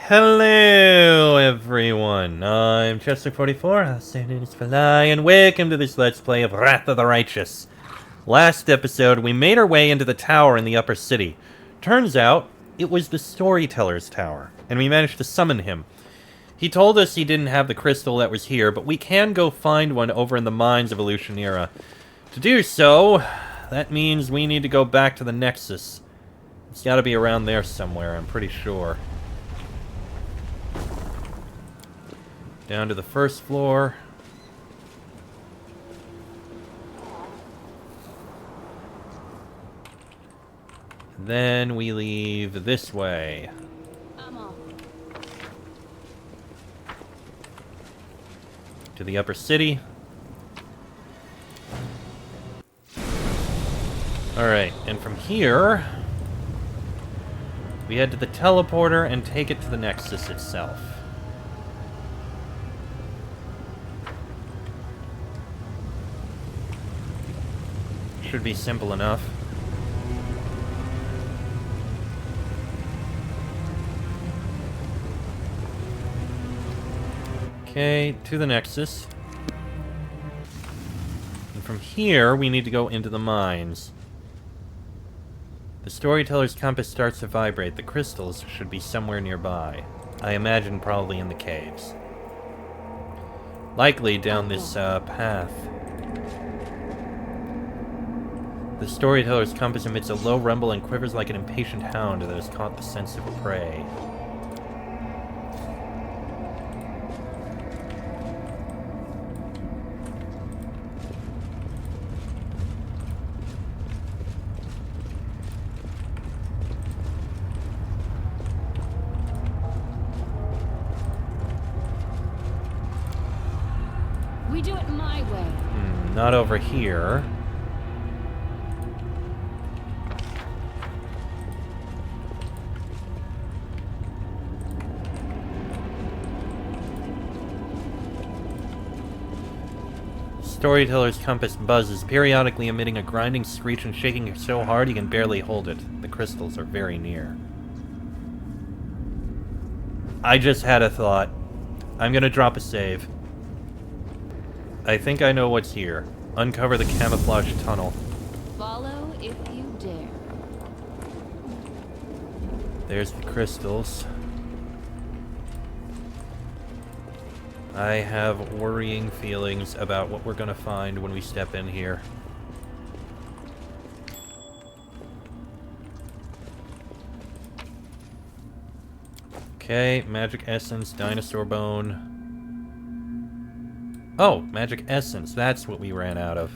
Hello everyone, I'm Chester44, and welcome to this Let's Play of Wrath of the Righteous. Last episode, we made our way into the tower in the upper city. Turns out, it was the Storyteller's Tower, and we managed to summon him. He told us he didn't have the crystal that was here, but we can go find one over in the mines of Illusionera. To do so, that means we need to go back to the Nexus. It's gotta be around there somewhere, I'm pretty sure. Down to the first floor. Then we leave this way. To the upper city. Alright, and from here, we head to the teleporter and take it to the Nexus itself. Should be simple enough. Okay, to the Nexus. And from here, we need to go into the mines. The Storyteller's compass starts to vibrate. The crystals should be somewhere nearby. I imagine probably in the caves. Likely down this path. The Storyteller's compass emits a low rumble and quivers like an impatient hound that has caught the scent of prey. We do it my way. Not over here. Storyteller's compass buzzes, periodically emitting a grinding screech and shaking it so hard he can barely hold it. The crystals are very near. I just had a thought. I'm gonna drop a save. I think I know what's here. Uncover the camouflage tunnel. Follow if you dare. There's the crystals. I have worrying feelings about what we're gonna find when we step in here. Okay, magic essence, dinosaur bone. Oh, magic essence, that's what we ran out of.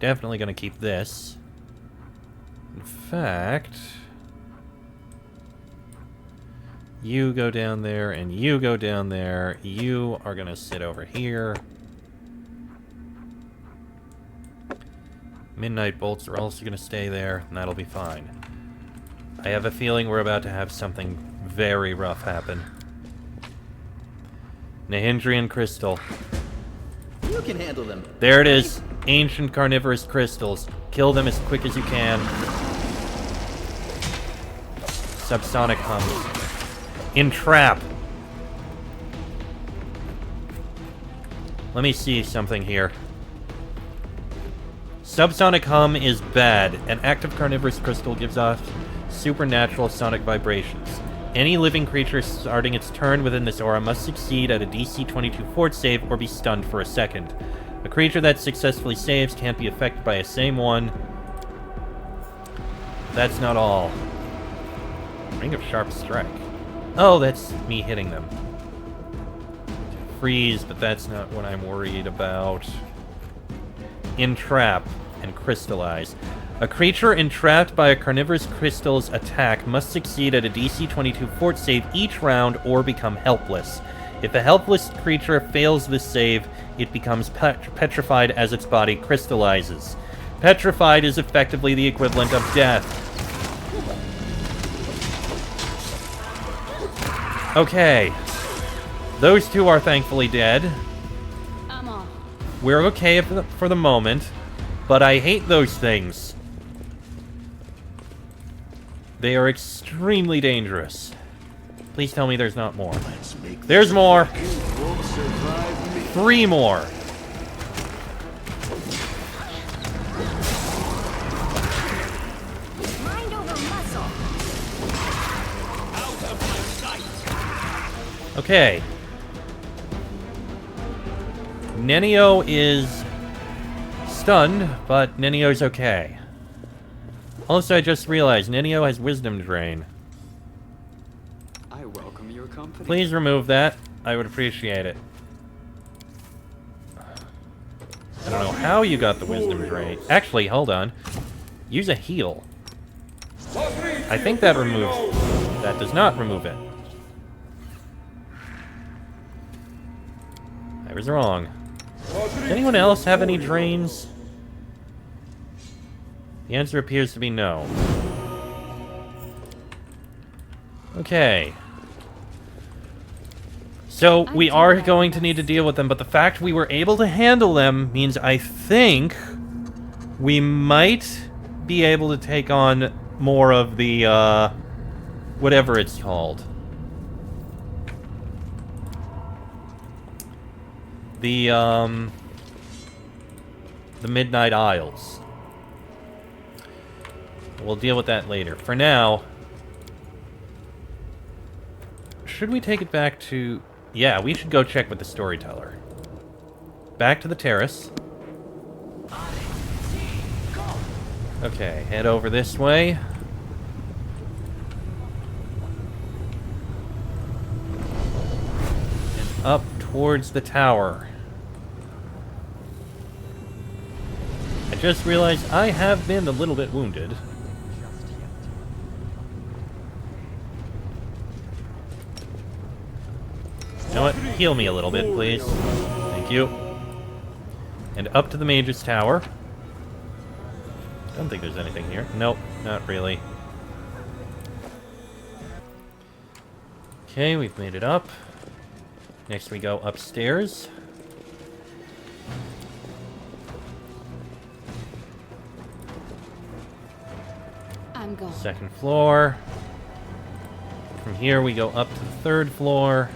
Definitely gonna keep this. In fact, you go down there, and you go down there. You are gonna sit over here. Midnight bolts are also gonna stay there, and that'll be fine. I have a feeling we're about to have something very rough happen. Nahyndrian Crystal. You can handle them. There it is. Ancient carnivorous crystals. Kill them as quick as you can. Subsonic hums. Entrap. Let me see something here. Subsonic hum is bad. An active carnivorous crystal gives off supernatural sonic vibrations. Any living creature starting its turn within this aura must succeed at a DC 22 fort save or be stunned for a second. A creature that successfully saves can't be affected by a same one. That's not all. Ring of Sharp Strike. Oh, that's me hitting them. Freeze, but that's not what I'm worried about. Entrap and Crystallize. A creature entrapped by a carnivorous crystal's attack must succeed at a DC 22 fort save each round or become helpless. If a helpless creature fails this save, it becomes petrified as its body crystallizes. Petrified is effectively the equivalent of death. Okay. Those two are thankfully dead. I'm off. We're okay for the moment, but I hate those things. They are extremely dangerous. Please tell me there's not more. There's more! 3 more! Mind over muscle. Okay. Nenio is stunned, but Nenio's okay. Also, I just realized Nenio has Wisdom Drain. I welcome your company. Please remove that. I would appreciate it. I don't know how you got the Wisdom Drain. Actually, hold on. Use a heal. I think that removes... That does not remove it. I was wrong. Does anyone else have any drains? The answer appears to be no. Okay. So, we are going to need to deal with them, but the fact we were able to handle them means I think we might be able to take on more of the, whatever it's called. The Midnight Isles. We'll deal with that later. For now, should we take it back to... Yeah, we should go check with the storyteller. Back to the terrace. Okay, head over this way. And up towards the tower. I just realized I have been a little bit wounded. You know what? Heal me a little bit, please. Thank you. And up to the mage's tower. Don't think there's anything here. Nope, not really. Okay, we've made it up. Next we go upstairs. I'm gone. Second floor. From here we go up to the 3rd floor.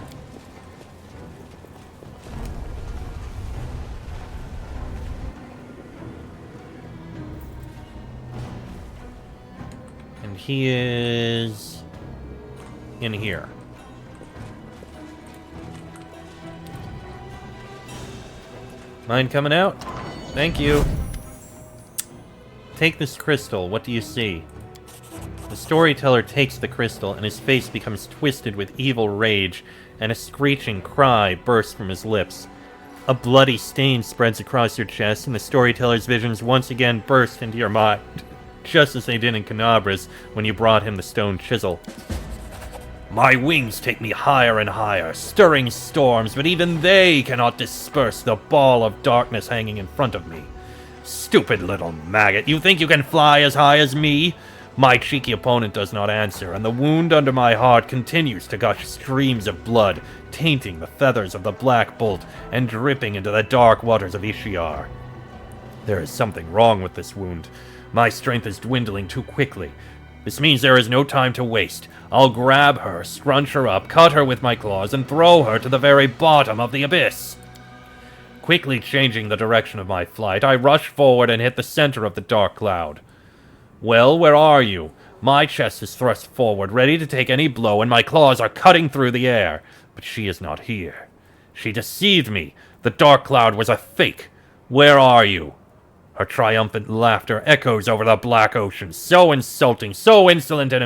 And he is in here. Mind coming out? Thank you. Take this crystal. What do you see? The storyteller takes the crystal, and his face becomes twisted with evil rage, and a screeching cry bursts from his lips. A bloody stain spreads across your chest, and the storyteller's visions once again burst into your mind, just as they did in Canabra's when you brought him the stone chisel. My wings take me higher and higher, stirring storms, but even they cannot disperse the ball of darkness hanging in front of me. Stupid little maggot, you think you can fly as high as me? My cheeky opponent does not answer, and the wound under my heart continues to gush streams of blood, tainting the feathers of the Black Bolt and dripping into the dark waters of Ishiar. There is something wrong with this wound. My strength is dwindling too quickly. This means there is no time to waste. I'll grab her, scrunch her up, cut her with my claws, and throw her to the very bottom of the abyss. Quickly changing the direction of my flight, I rush forward and hit the center of the dark cloud. Well, where are you? My chest is thrust forward, ready to take any blow, and my claws are cutting through the air. But she is not here. She deceived me. The dark cloud was a fake. Where are you? Her triumphant laughter echoes over the black ocean. So insulting, so insolent and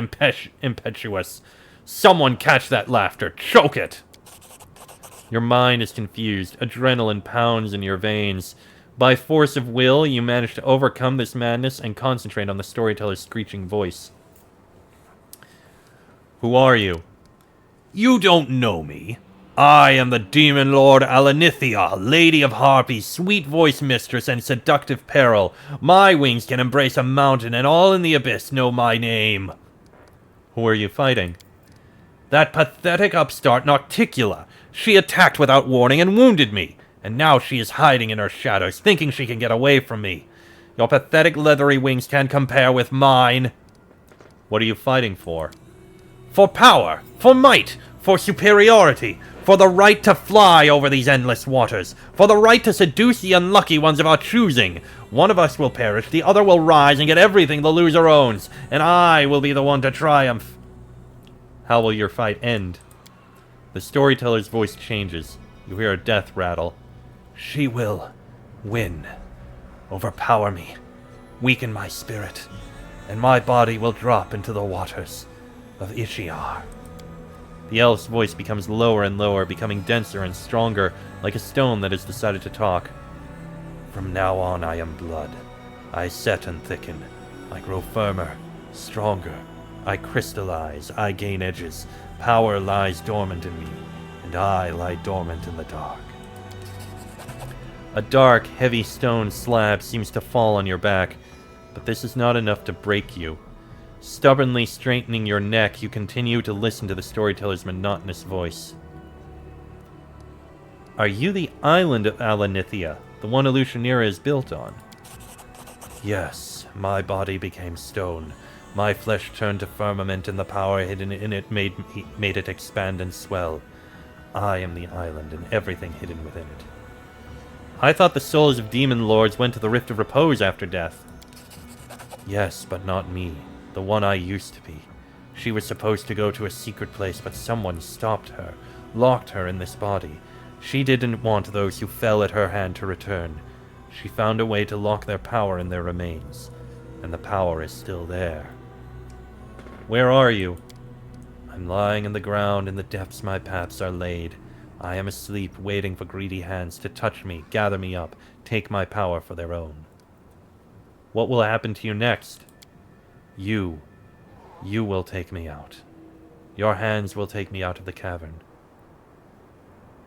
impetuous. Someone catch that laughter. Choke it! Your mind is confused. Adrenaline pounds in your veins. By force of will, you manage to overcome this madness and concentrate on the storyteller's screeching voice. Who are you? You don't know me. I am the demon lord Alanithia, lady of harpies, sweet voice mistress, and seductive peril. My wings can embrace a mountain, and all in the abyss know my name. Who are you fighting? That pathetic upstart Nocticula. She attacked without warning and wounded me. And now she is hiding in her shadows, thinking she can get away from me. Your pathetic leathery wings can't compare with mine. What are you fighting for? For power, for might, for superiority, for the right to fly over these endless waters, for the right to seduce the unlucky ones of our choosing. One of us will perish, the other will rise and get everything the loser owns, and I will be the one to triumph. How will your fight end? The storyteller's voice changes. You hear a death rattle. She will win. Overpower me. Weaken my spirit. And my body will drop into the waters of Ishiar. The elf's voice becomes lower and lower, becoming denser and stronger, like a stone that has decided to talk. From now on I am blood. I set and thicken. I grow firmer, stronger. I crystallize. I gain edges. Power lies dormant in me, and I lie dormant in the dark. A dark, heavy stone slab seems to fall on your back, but this is not enough to break you. Stubbornly straightening your neck, you continue to listen to the storyteller's monotonous voice. Are you the island of Alanithia, the one Elutionira is built on? Yes, my body became stone. My flesh turned to firmament, and the power hidden in it made it expand and swell. I am the island, and everything hidden within it. I thought the souls of demon lords went to the Rift of Repose after death. Yes, but not me. The one I used to be. She was supposed to go to a secret place, but someone stopped her, locked her in this body. She didn't want those who fell at her hand to return. She found a way to lock their power in their remains, and the power is still there. Where are you? I'm lying in the ground, in the depths my paths are laid. I am asleep, waiting for greedy hands to touch me, gather me up, take my power for their own. What will happen to you next? You will take me out. Your hands will take me out of the cavern.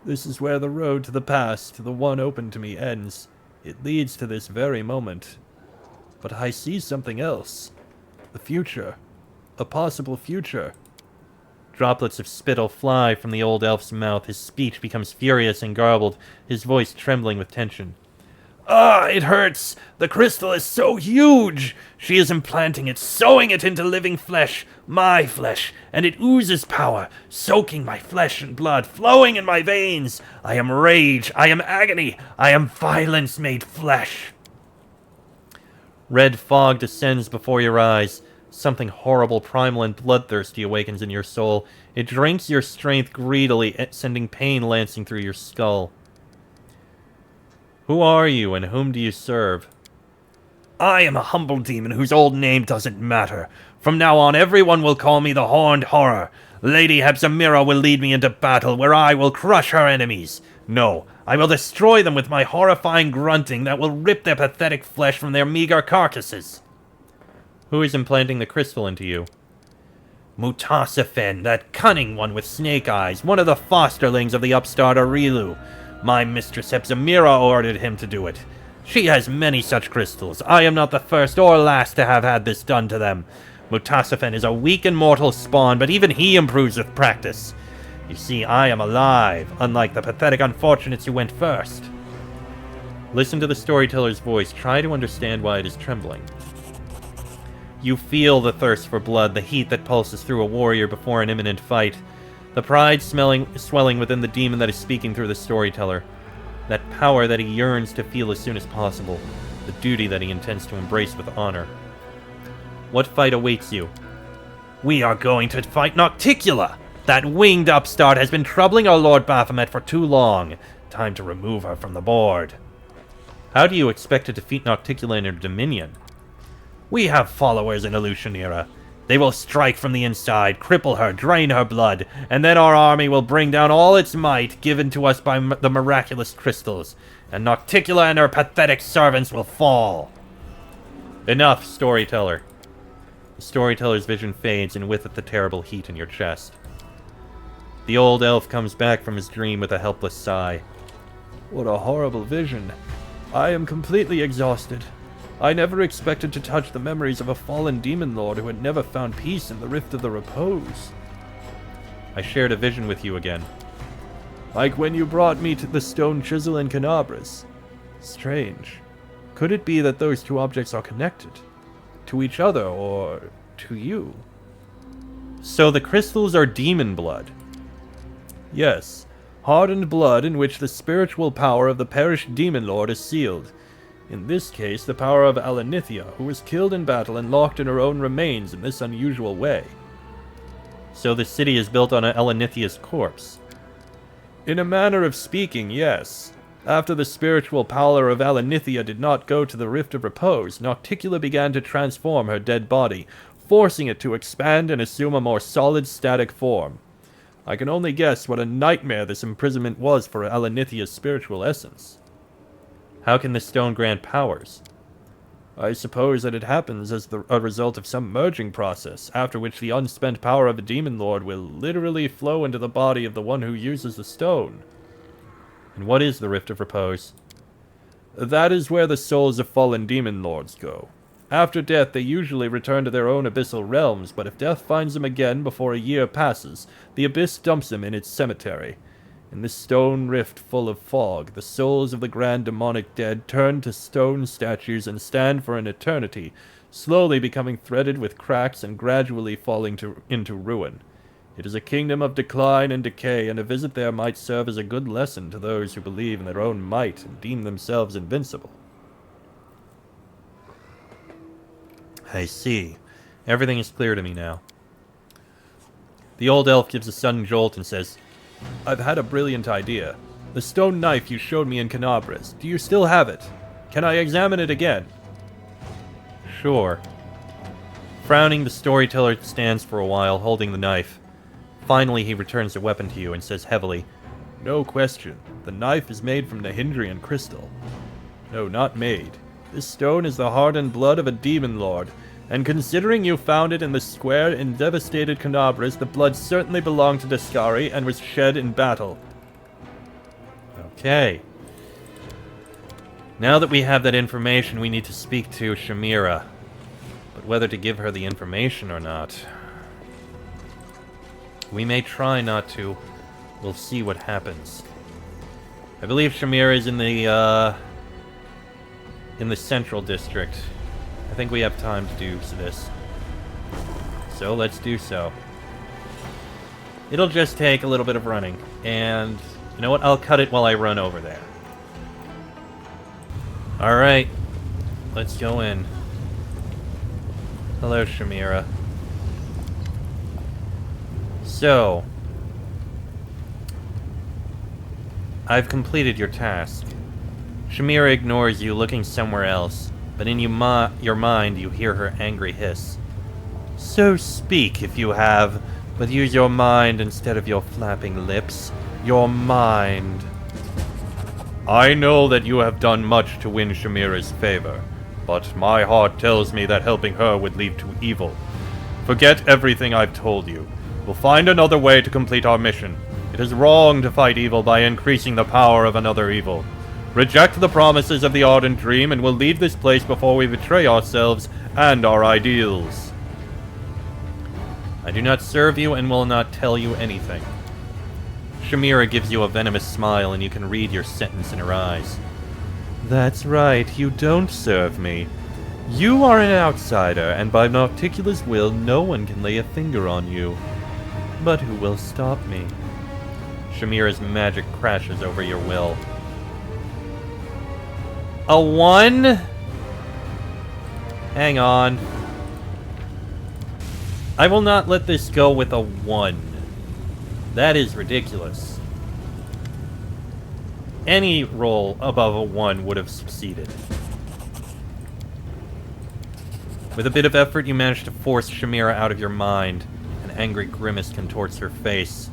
This is where the road to the past, the one open to me, ends. It leads to this very moment. But I see something else. The future. A possible future. Droplets of spittle fly from the old elf's mouth. His speech becomes furious and garbled, his voice trembling with tension. Ah, it hurts! The crystal is so huge! She is implanting it, sewing it into living flesh, my flesh, and it oozes power, soaking my flesh and blood, flowing in my veins. I am rage, I am agony, I am violence made flesh. Red fog descends before your eyes. Something horrible, primal, and bloodthirsty awakens in your soul. It drinks your strength greedily, sending pain lancing through your skull. Who are you, and whom do you serve? I am a humble demon whose old name doesn't matter. From now on, everyone will call me the Horned Horror. Lady Hebzamira will lead me into battle, where I will crush her enemies. No, I will destroy them with my horrifying grunting that will rip their pathetic flesh from their meager carcasses. Who is implanting the crystal into you? Mutasifen, that cunning one with snake eyes, one of the fosterlings of the upstart Arilu. My mistress Hebzamira ordered him to do it. She has many such crystals. I am not the first or last to have had this done to them. Mutasifen is a weak and mortal spawn, but even he improves with practice. You see, I am alive, unlike the pathetic unfortunates who went first. Listen to the storyteller's voice. Try to understand why it is trembling. You feel the thirst for blood, the heat that pulses through a warrior before an imminent fight. The pride swelling within the demon that is speaking through the storyteller. That power that he yearns to feel as soon as possible. The duty that he intends to embrace with honor. What fight awaits you? We are going to fight Nocticula! That winged upstart has been troubling our Lord Baphomet for too long. Time to remove her from the board. How do you expect to defeat Nocticula in her dominion? We have followers in Elutionira. They will strike from the inside, cripple her, drain her blood, and then our army will bring down all its might given to us by the miraculous crystals, and Nocticula and her pathetic servants will fall. Enough, storyteller. The storyteller's vision fades, and with it the terrible heat in your chest. The old elf comes back from his dream with a helpless sigh. What a horrible vision. I am completely exhausted. I never expected to touch the memories of a fallen demon lord who had never found peace in the Rift of the Repose. I shared a vision with you again. Like when you brought me to the stone chisel in Canabras. Strange. Could it be that those two objects are connected? To each other, or to you? So the crystals are demon blood. Yes, hardened blood in which the spiritual power of the perished demon lord is sealed. In this case, the power of Alanithia, who was killed in battle and locked in her own remains in this unusual way. So the city is built on Alanithia's corpse. In a manner of speaking, yes. After the spiritual power of Alanithia did not go to the Rift of Repose, Nocticula began to transform her dead body, forcing it to expand and assume a more solid, static form. I can only guess what a nightmare this imprisonment was for Alanithia's spiritual essence. How can the stone grant powers? I suppose that it happens as a result of some merging process, after which the unspent power of a demon lord will literally flow into the body of the one who uses the stone. And what is the Rift of Repose? That is where the souls of fallen demon lords go. After death, they usually return to their own abyssal realms, but if death finds them again before a year passes, the abyss dumps them in its cemetery. In this stone rift full of fog, the souls of the grand demonic dead turn to stone statues and stand for an eternity, slowly becoming threaded with cracks and gradually falling into ruin. It is a kingdom of decline and decay, and a visit there might serve as a good lesson to those who believe in their own might and deem themselves invincible. I see. Everything is clear to me now. The old elf gives a sudden jolt and says, I've had a brilliant idea. The stone knife you showed me in Canabras, do you still have it? Can I examine it again? Sure. Frowning, the storyteller stands for a while, holding the knife. Finally, he returns the weapon to you and says heavily, No question. The knife is made from Nahyndrian crystal. No, not made. This stone is the hardened blood of a demon lord, and considering you found it in the square in devastated Canabras, the blood certainly belonged to Descari and was shed in battle. Okay. Now that we have that information, we need to speak to Shamira. But whether to give her the information or not... We may try not to. We'll see what happens. I believe Shamira is in the central district. I think we have time to do this. So let's do so. It'll just take a little bit of running. And you know what? I'll cut it while I run over there. Alright. Let's go in. Hello, Shamira. So, I've completed your task. Shamira ignores you, looking somewhere else, but in your mind you hear her angry hiss. So speak if you have, but use your mind instead of your flapping lips. Your mind. I know that you have done much to win Shamira's favor, but my heart tells me that helping her would lead to evil. Forget everything I've told you. We'll find another way to complete our mission. It is wrong to fight evil by increasing the power of another evil. Reject the promises of the ardent dream, and we'll leave this place before we betray ourselves and our ideals. I do not serve you and will not tell you anything. Shamira gives you a venomous smile, and you can read your sentence in her eyes. That's right, you don't serve me. You are an outsider, and by Nocticula's will, no one can lay a finger on you. But who will stop me? Shamira's magic crashes over your will. A 1? Hang on. I will not let this go with a 1. That is ridiculous. Any roll above a 1 would have succeeded. With a bit of effort, you manage to force Shamira out of your mind. An angry grimace contorts her face.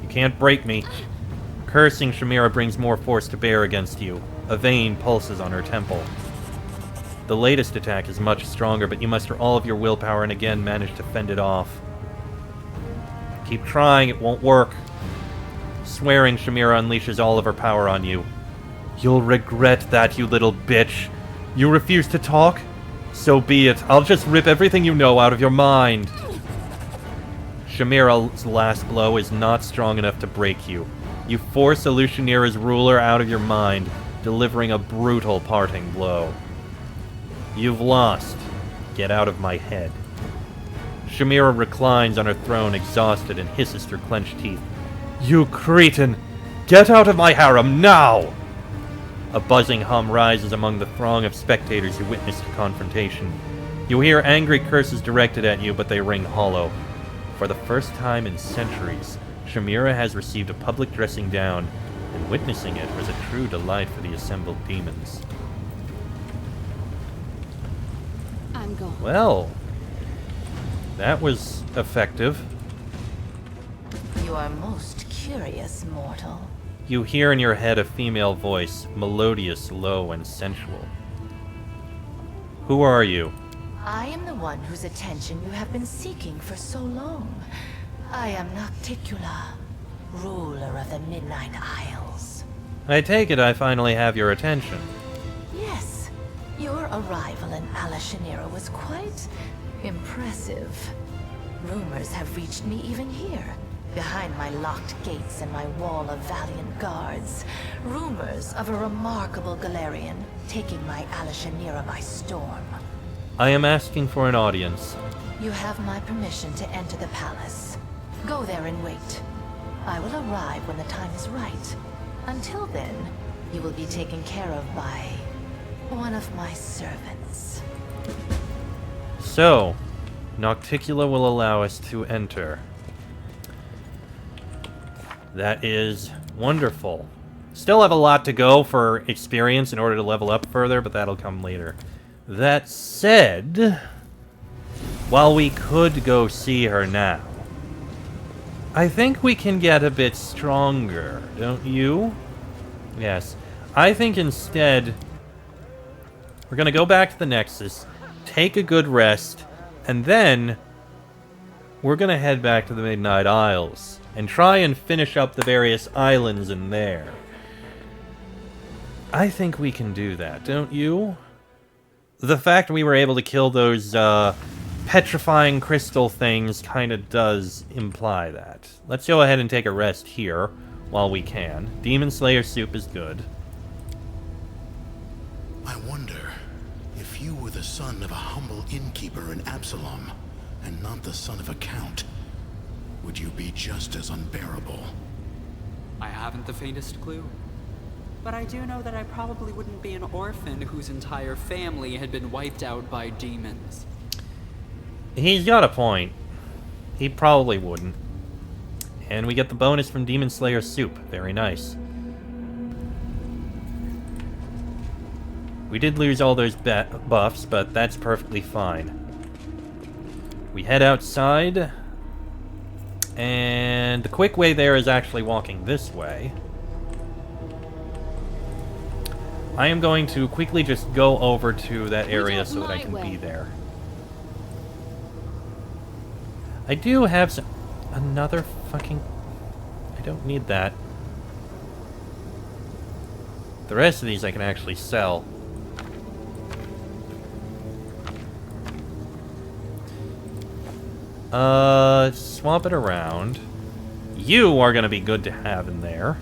You can't break me. Cursing, Shamira brings more force to bear against you. A vein pulses on her temple. The latest attack is much stronger, but you muster all of your willpower and again manage to fend it off. Keep trying, it won't work. Swearing, Shamira unleashes all of her power on you. You'll regret that, you little bitch. You refuse to talk? So be it. I'll just rip everything you know out of your mind. Shamira's last blow is not strong enough to break you. You force Alushanira's ruler out of your mind, delivering a brutal parting blow. You've lost. Get out of my head. Shamira reclines on her throne, exhausted, and hisses through clenched teeth. You cretin! Get out of my harem, now! A buzzing hum rises among the throng of spectators who witness the confrontation. You hear angry curses directed at you, but they ring hollow. For the first time in centuries, Shamira has received a public dressing down, and witnessing it was a true delight for the assembled demons. I'm going. Well, that was effective. You are most curious, mortal. You hear in your head a female voice, melodious, low, and sensual. Who are you? I am the one whose attention you have been seeking for so long. I am Nocticula, ruler of the Midnight Isles. I take it I finally have your attention. Yes, your arrival in Alashanira was quite impressive. Rumors have reached me even here, behind my locked gates and my wall of valiant guards. Rumors of a remarkable Galarian taking my Alashanira by storm. I am asking for an audience. You have my permission to enter the palace. Go there and wait. I will arrive when the time is right. Until then, you will be taken care of by one of my servants. So, Nocticula will allow us to enter. That is wonderful. Still have a lot to go for experience in order to level up further, but that'll come later. That said, while we could go see her now, I think we can get a bit stronger, don't you? Yes. I think instead, we're gonna go back to the Nexus, take a good rest, and then we're gonna head back to the Midnight Isles and try and finish up the various islands in there. I think we can do that, don't you? The fact we were able to kill those petrifying crystal things kind of does imply that. Let's go ahead and take a rest here while we can. Demon Slayer soup is good. I wonder if you were the son of a humble innkeeper in Absalom and not the son of a count, would you be just as unbearable? I haven't the faintest clue. But I do know that I probably wouldn't be an orphan whose entire family had been wiped out by demons. He's got a point. He probably wouldn't. And we get the bonus from Demon Slayer soup. Very nice. We did lose all those buffs, but that's perfectly fine. We head outside. And the quick way there is actually walking this way. I am going to quickly just go over to that area so that I can be there. I do have some... Another fucking... I don't need that. The rest of these I can actually sell. Swap it around. You are gonna be good to have in there.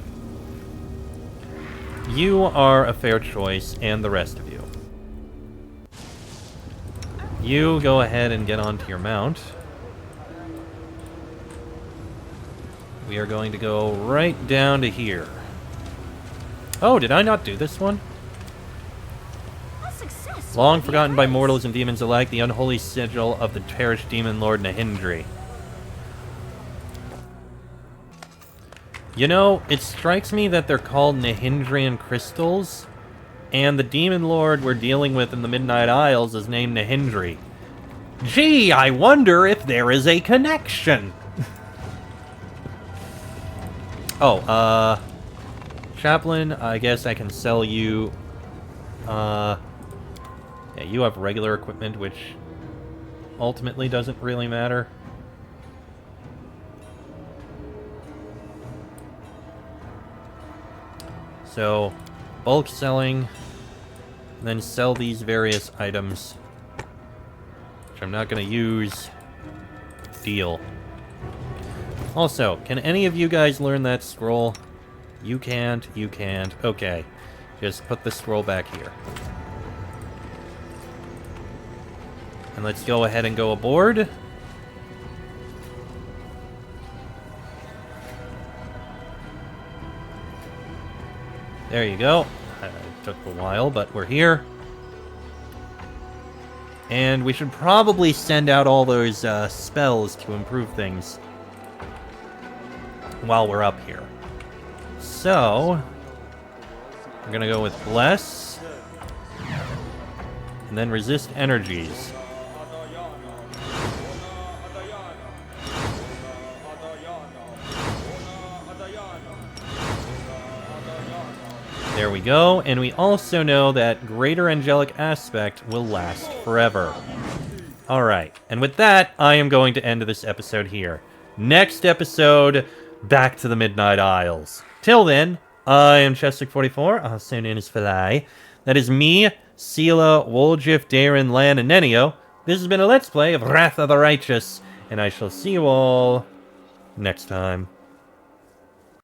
You are a fair choice, and the rest of you. You go ahead and get onto your mount. We are going to go right down to here. Oh, did I not do this one? Long forgotten by mortals and demons alike, the unholy sigil of the perished demon lord Nahyndri. You know, it strikes me that they're called Nahyndrian Crystals, and the demon lord we're dealing with in the Midnight Isles is named Nahyndri. Gee, I wonder if there is a connection! Oh, Chaplain, I guess I can sell you, yeah, you have regular equipment, which ultimately doesn't really matter. So, bulk selling, and then sell these various items, which I'm not going to use. Deal. Also, can any of you guys learn that scroll? You can't, you can't. Okay, just put the scroll back here. And let's go ahead and go aboard. There you go. Took a while, but we're here. And we should probably send out all those spells to improve things while we're up here. So, we're gonna go with Bless. And then Resist Energies. There we go, and we also know that Greater Angelic Aspect will last forever. Alright, and with that, I am going to end this episode here. Next episode, back to the Midnight Isles. Till then, I am Chestic44, also known as Falai. That is me, Sela, Woljif, Darren, Lan, and Nenio. This has been a Let's Play of Wrath of the Righteous, and I shall see you all next time.